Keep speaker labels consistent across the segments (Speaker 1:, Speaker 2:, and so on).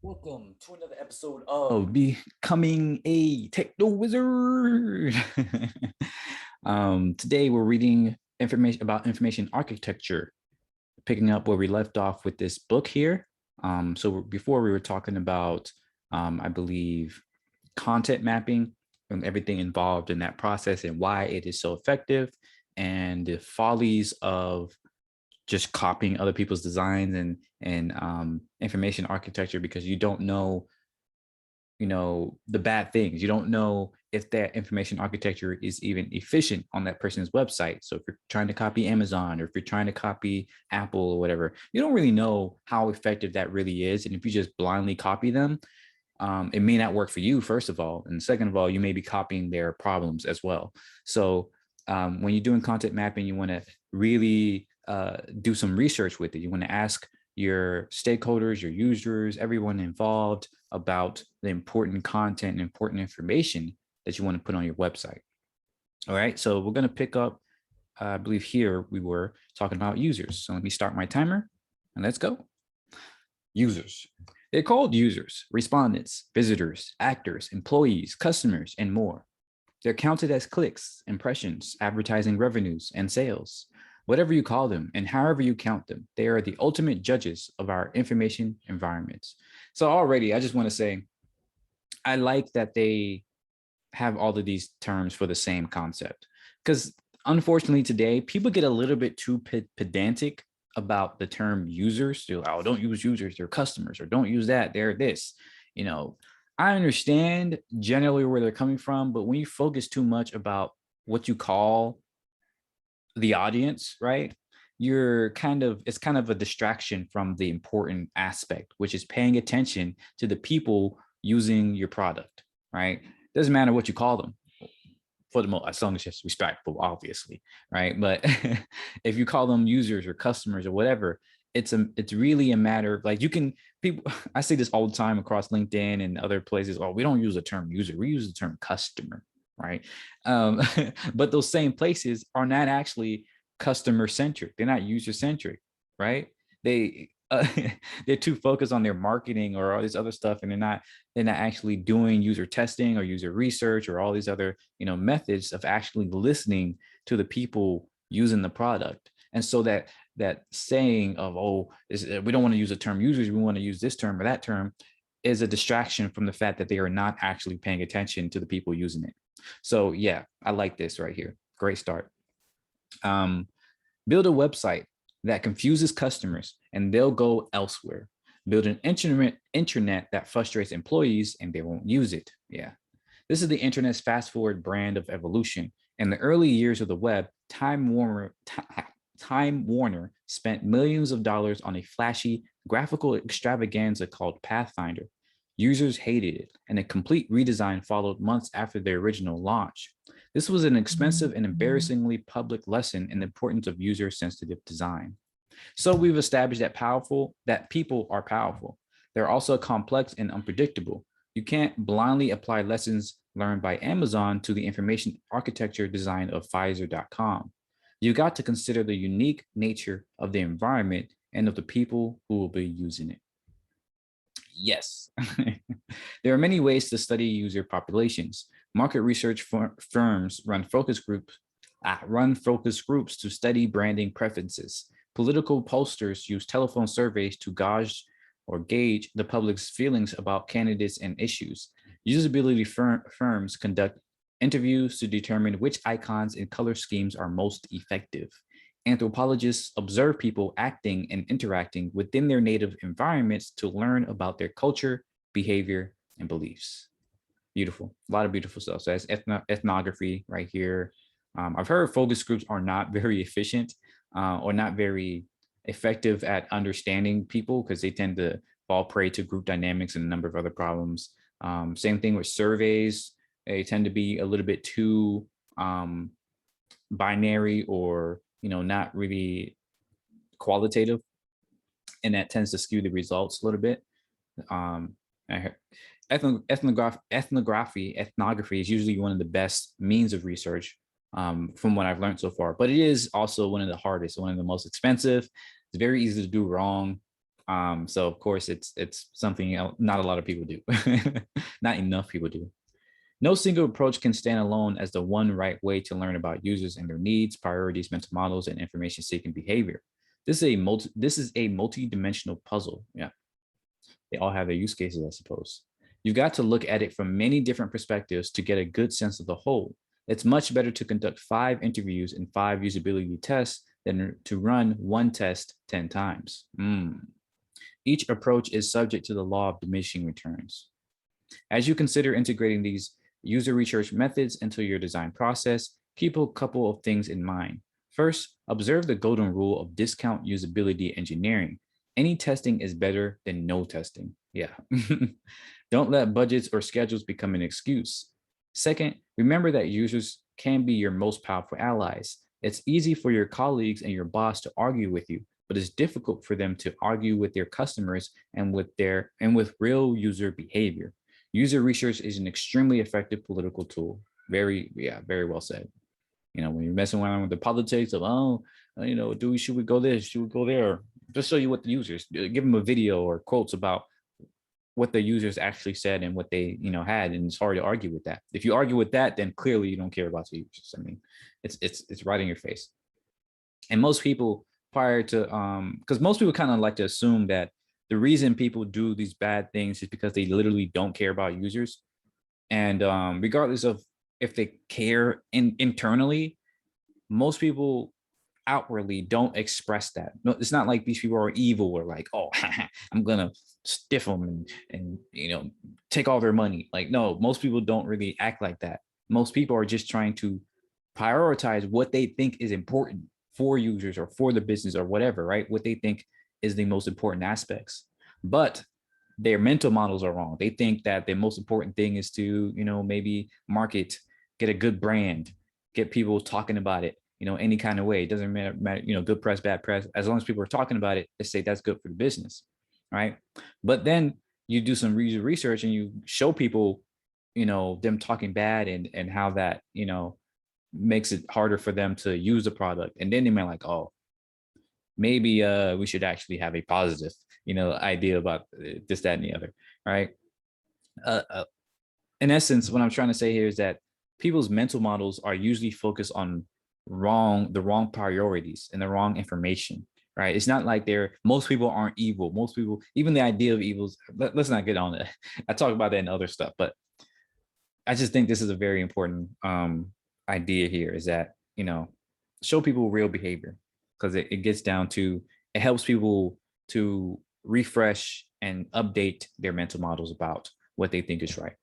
Speaker 1: Welcome to another episode of Becoming a Techno Wizard. Today we're reading information about information architecture, picking up where we left off with this book here. So before we were talking about, I believe, content mapping and everything involved in that process and why it is so effective and the follies of just copying other people's designs and information architecture because you don't know the bad things. You don't know if that information architecture is even efficient on that person's website. So if you're trying to copy Amazon or if you're trying to copy Apple or whatever, you don't really know how effective that really is. And if you just blindly copy them, it may not work for you, first of all, and second of all, you may be copying their problems as well. So when you're doing content mapping, you want to really do some research with it. You want to ask your stakeholders, your users, everyone involved about the important content and important information that you want to put on your website. All right, so we're going to pick up, I believe here we were talking about users. So let me start my timer and let's go. Users. They're called users, respondents, visitors, actors, employees, customers, and more. They're counted as clicks, impressions, advertising revenues, and sales. Whatever you call them and however you count them, they are the ultimate judges of our information environments. So already, I just want to say, I like that they have all of these terms for the same concept. Because unfortunately today, people get a little bit too pedantic about the term users. They're like, oh, don't use users, they're customers, or don't use that, they're this. You know, I understand generally where they're coming from, but when you focus too much about what you call the audience, right? It's kind of a distraction from the important aspect, which is paying attention to the people using your product, right? Doesn't matter what you call them for the most, as long as it's respectful, obviously, right? But if you call them users or customers or whatever, it's really a matter of, like, you can, people, I say this all the time across LinkedIn and other places. Oh, we don't use the term user, we use the term customer, right? But those same places are not actually customer centric. They're not user centric, right? They they're too focused on their marketing or all this other stuff, and they're not actually doing user testing or user research or all these other methods of actually listening to the people using the product. And so that saying of, oh, we don't want to use the term users, we want to use this term or that term, is a distraction from the fact that they are not actually paying attention to the people using it. So yeah, I like this right here. Great start. Build a website that confuses customers and they'll go elsewhere. Build an internet that frustrates employees and they won't use it. Yeah. This is the internet's fast forward brand of evolution. In the early years of the web, Time Warner spent millions of dollars on a flashy graphical extravaganza called Pathfinder. Users hated it, and a complete redesign followed months after their original launch. This was an expensive and embarrassingly public lesson in the importance of user-sensitive design. So we've established that people are powerful. They're also complex and unpredictable. You can't blindly apply lessons learned by Amazon to the information architecture design of Pfizer.com. You got to consider the unique nature of the environment and of the people who will be using it. Yes. There are many ways to study user populations. Market research firms run focus groups to study branding preferences. Political pollsters use telephone surveys to gauge the public's feelings about candidates and issues. Usability firms conduct interviews to determine which icons and color schemes are most effective. Anthropologists observe people acting and interacting within their native environments to learn about their culture, behavior, and beliefs. Beautiful, a lot of beautiful stuff. So that's ethnography right here. I've heard focus groups are not very efficient or not very effective at understanding people because they tend to fall prey to group dynamics and a number of other problems. Same thing with surveys. They tend to be a little bit too binary or not really qualitative, and that tends to skew the results a little bit. Ethnography is usually one of the best means of research from what I've learned so far, but it is also one of the hardest, one of the most expensive. It's very easy to do wrong. So of course it's something else not a lot of people do. Not enough people do. No single approach can stand alone as the one right way to learn about users and their needs, priorities, mental models, and information seeking behavior. This is a multi-dimensional puzzle. Yeah, they all have their use cases, I suppose. You've got to look at it from many different perspectives to get a good sense of the whole. It's much better to conduct 5 interviews and 5 usability tests than to run one test 10 times. Each approach is subject to the law of diminishing returns. As you consider integrating these user research methods into your design process, keep a couple of things in mind. First, observe the golden rule of discount usability engineering. Any testing is better than no testing. Yeah. Don't let budgets or schedules become an excuse. Second, remember that users can be your most powerful allies. It's easy for your colleagues and your boss to argue with you, but it's difficult for them to argue with their customers and with real user behavior. User research is an extremely effective political tool. Very well said. When you're messing around with the politics of, should we go this, should we go there? Just show you what the users, give them a video or quotes about what the users actually said and what they, had, and it's hard to argue with that. If you argue with that, then clearly you don't care about the users. I mean, it's right in your face. And most people prior to, because most people kind of like to assume that the reason people do these bad things is because they literally don't care about users. And regardless of if they care internally, most people outwardly don't express that. No, it's not like these people are evil or like, oh, I'm gonna stiff them and take all their money. Like, no, most people don't really act like that. Most people are just trying to prioritize what they think is important for users or for the business or whatever, right? What they think is the most important aspects. But their mental models are wrong. They think that the most important thing is to, maybe market, get a good brand, get people talking about it, any kind of way. It doesn't matter, good press, bad press. As long as people are talking about it, they say that's good for the business, right? But then you do some research and you show people, them talking bad and how that, makes it harder for them to use the product. And then they might like, oh, maybe we should actually have a positive, idea about this, that, and the other, right? In essence, what I'm trying to say here is that people's mental models are usually focused on the wrong priorities and the wrong information, right? It's not like most people aren't evil. Most people, even the idea of evils, let's not get on it. I talk about that in other stuff, but I just think this is a very important idea here, is that, show people real behavior, because it gets down to, it helps people to refresh and update their mental models about what they think is right.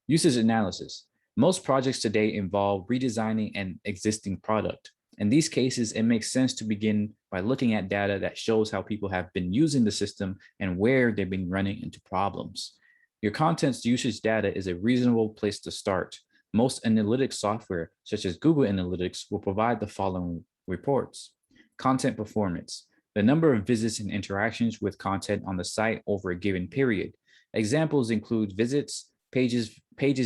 Speaker 1: Usage analysis. Most projects today involve redesigning an existing product. In these cases, it makes sense to begin by looking at data that shows how people have been using the system and where they've been running into problems. Your content's usage data is a reasonable place to start. Most analytics software, such as Google Analytics, will provide the following reports. Content performance, the number of visits and interactions with content on the site over a given period. Examples include visits, pages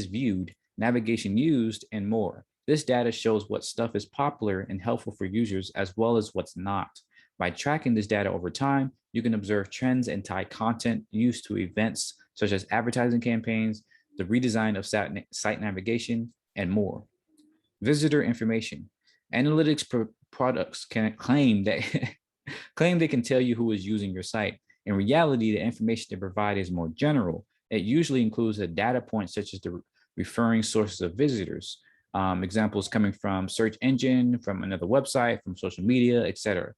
Speaker 1: viewed, navigation used, and more. This data shows what stuff is popular and helpful for users as well as what's not. By tracking this data over time, you can observe trends and tie content used to events such as advertising campaigns, the redesign of site navigation, and more. Visitor information. Analytics products can claim that claim they can tell you who is using your site. In reality, the information they provide is more general. It usually includes a data point such as the referring sources of visitors, examples coming from search engine, from another website, from social media, etc.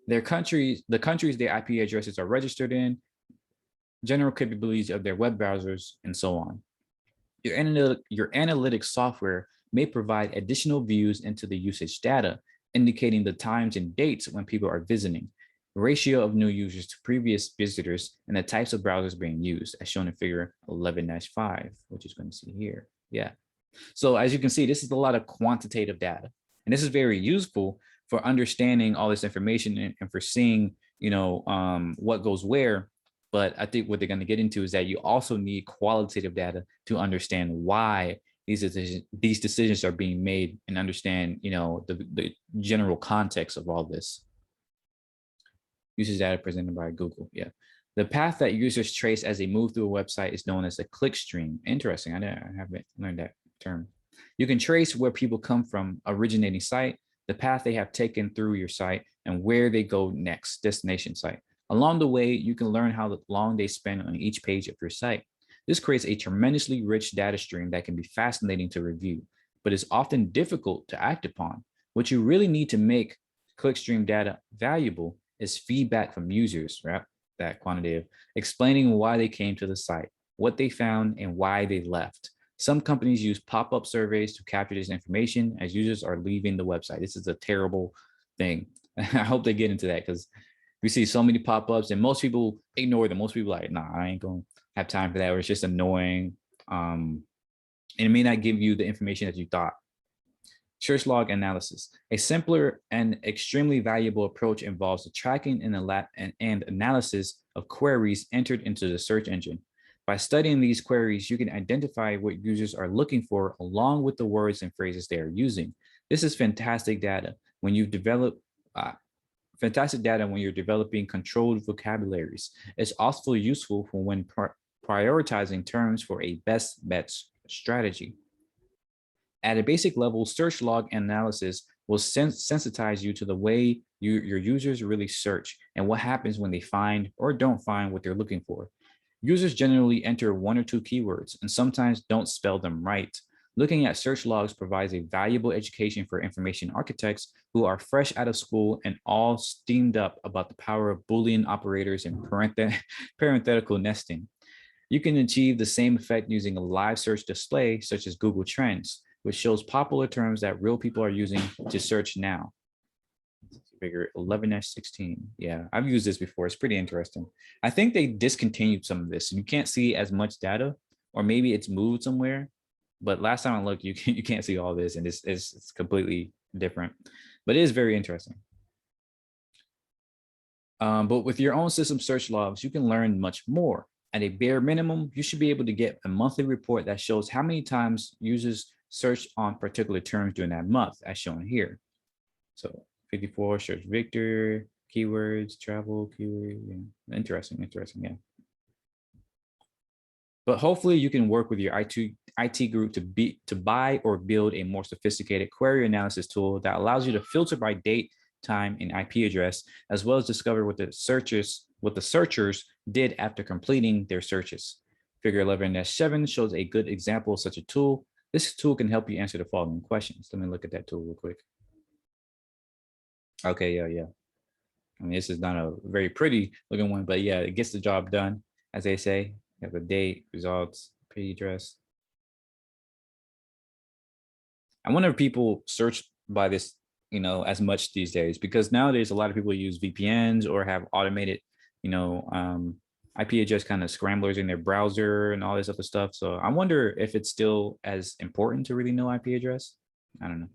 Speaker 1: The countries their IP addresses are registered in, general capabilities of their web browsers, and so on. Your analytics software may provide additional views into the usage data, indicating the times and dates when people are visiting, ratio of new users to previous visitors, and the types of browsers being used, as shown in figure 11-5, which is going to see here. Yeah. So as you can see, this is a lot of quantitative data, and this is very useful for understanding all this information and for seeing, what goes where. But I think what they're going to get into is that you also need qualitative data to understand why these decisions are being made and understand, the general context of all this. Usage data presented by Google. Yeah. The path that users trace as they move through a website is known as a clickstream. Interesting. I haven't learned that term. You can trace where people come from originating site, the path they have taken through your site, and where they go next, destination site. Along the way, you can learn how long they spend on each page of your site. This creates a tremendously rich data stream that can be fascinating to review, but is often difficult to act upon. What you really need to make clickstream data valuable is feedback from users, right? That quantitative, explaining why they came to the site, what they found, and why they left. Some companies use pop-up surveys to capture this information as users are leaving the website. This is a terrible thing. I hope they get into that because we see so many pop-ups and most people ignore them. Most people are like, nah, I ain't gonna have time for that, or it's just annoying. And it may not give you the information that you thought. Search log analysis. A simpler and extremely valuable approach involves the tracking and analysis of queries entered into the search engine. By studying these queries, you can identify what users are looking for along with the words and phrases they are using. This is fantastic data when you develop when you're developing controlled vocabularies. It's also useful for when prioritizing terms for a best bets strategy. At a basic level, search log analysis will sensitize you to the way your users really search and what happens when they find or don't find what they're looking for. Users generally enter one or two keywords and sometimes don't spell them right. Looking at search logs provides a valuable education for information architects who are fresh out of school and all steamed up about the power of Boolean operators and parenthetical nesting. You can achieve the same effect using a live search display such as Google Trends, which shows popular terms that real people are using to search now. Figure 11-16. Yeah, I've used this before. It's pretty interesting. I think they discontinued some of this. You can't see as much data, or maybe it's moved somewhere. But last time I looked, you can't see all this, and it's completely different. But it is very interesting. But with your own system search logs, you can learn much more. At a bare minimum, you should be able to get a monthly report that shows how many times users searched on particular terms during that month, as shown here. So 54, search Victor, keywords, travel, keyword. Yeah. Interesting, yeah. But hopefully you can work with your IT group to buy or build a more sophisticated query analysis tool that allows you to filter by date, time, and IP address, as well as discover what the searchers did after completing their searches. Figure 11-7 shows a good example of such a tool. This tool can help you answer the following questions. Let me look at that tool real quick. Okay, yeah. I mean, this is not a very pretty looking one, but yeah, it gets the job done, as they say. You have the date, results, IP address. I wonder if people search by this, as much these days, because nowadays a lot of people use VPNs or have automated, IP address kind of scramblers in their browser and all this other stuff. So I wonder if it's still as important to really know IP address. I don't know.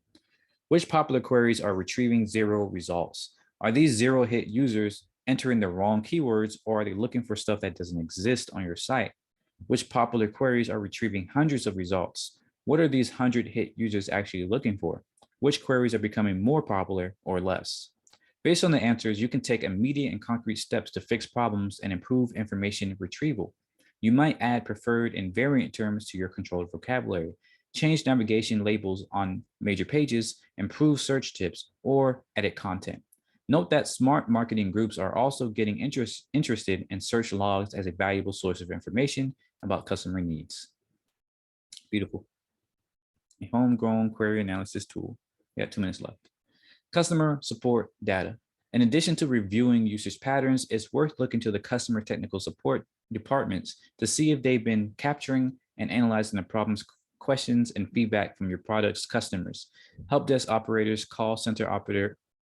Speaker 1: Which popular queries are retrieving zero results? Are these zero hit users entering the wrong keywords, or are they looking for stuff that doesn't exist on your site? Which popular queries are retrieving hundreds of results? What are these 100 hit users actually looking for? Which queries are becoming more popular or less? Based on the answers, you can take immediate and concrete steps to fix problems and improve information retrieval. You might add preferred and variant terms to your controlled vocabulary, change navigation labels on major pages, improve search tips, or edit content. Note that smart marketing groups are also getting interested in search logs as a valuable source of information about customer needs. Beautiful. A homegrown query analysis tool. We got 2 minutes left. Customer support data. In addition to reviewing usage patterns, it's worth looking to the customer technical support departments to see if they've been capturing and analyzing the problems, questions, and feedback from your product's customers. Help desk operators, call center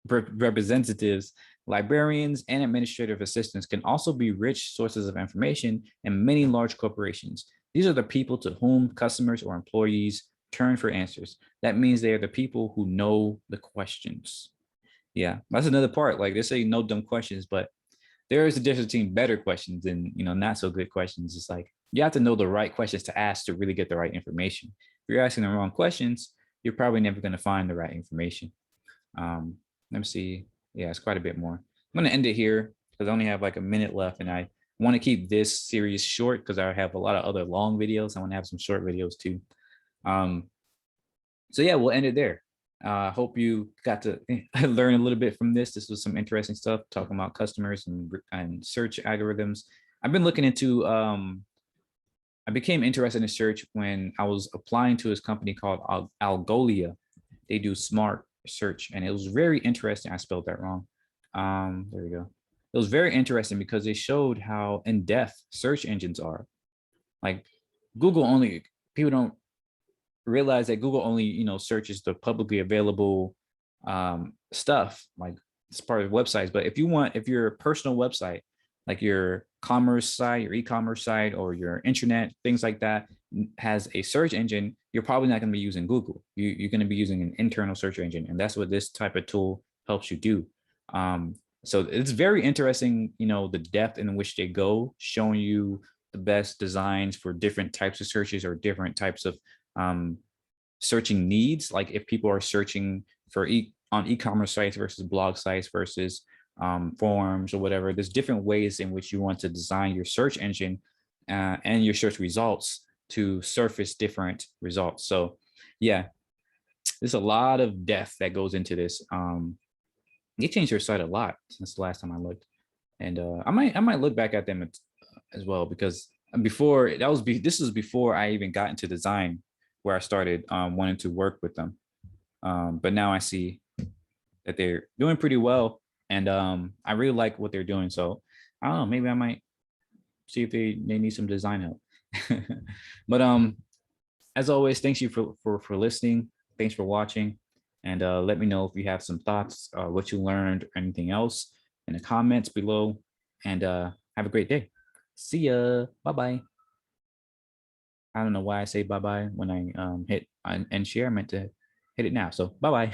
Speaker 1: representatives, librarians, and administrative assistants can also be rich sources of information in many large corporations. These are the people to whom customers or employees turn for answers. That means they are the people who know the questions. Yeah, that's another part. Like they say, no dumb questions, but there is a difference between better questions and not so good questions. It's like you have to know the right questions to ask to really get the right information. If you're asking the wrong questions, you're probably never going to find the right information. Let me see. Yeah, it's quite a bit more. I'm going to end it here. because I only have like a minute left, and I want to keep this series short because I have a lot of other long videos. I want to have some short videos too. Um, so yeah, we'll end it there. Hope you got to learn a little bit from this. This was some interesting stuff talking about customers and search algorithms. I've been looking into I became interested in search when I was applying to this company called Algolia. They do smart search, and it was very interesting. I spelled that wrong. There we go. It was very interesting because they showed how in depth search engines are. Like Google only people don't realize that Google only searches the publicly available stuff, like it's part of websites. But if your personal website, like your commerce site, your e-commerce site, or your internet, things like that, has a search engine, you're probably not going to be using Google. You're going to be using an internal search engine, and that's what this type of tool helps you do. Um, so it's very interesting, the depth in which they go, showing you the best designs for different types of searches or different types of um, searching needs. Like if people are searching for on e-commerce sites versus blog sites versus forums or whatever, there's different ways in which you want to design your search engine and your search results to surface different results. So yeah, there's a lot of depth that goes into this. They changed their site a lot since the last time I looked, and I might look back at them as well, because this was before I even got into design, where I started wanting to work with them. But now I see that they're doing pretty well, and I really like what they're doing. So I don't know, maybe I might see if they need some design help. But as always, thanks you for listening. Thanks for watching, and let me know if you have some thoughts, what you learned, or anything else in the comments below. And have a great day. See ya. Bye bye. I don't know why I say bye bye when I hit end share. I meant to hit it now. So bye bye.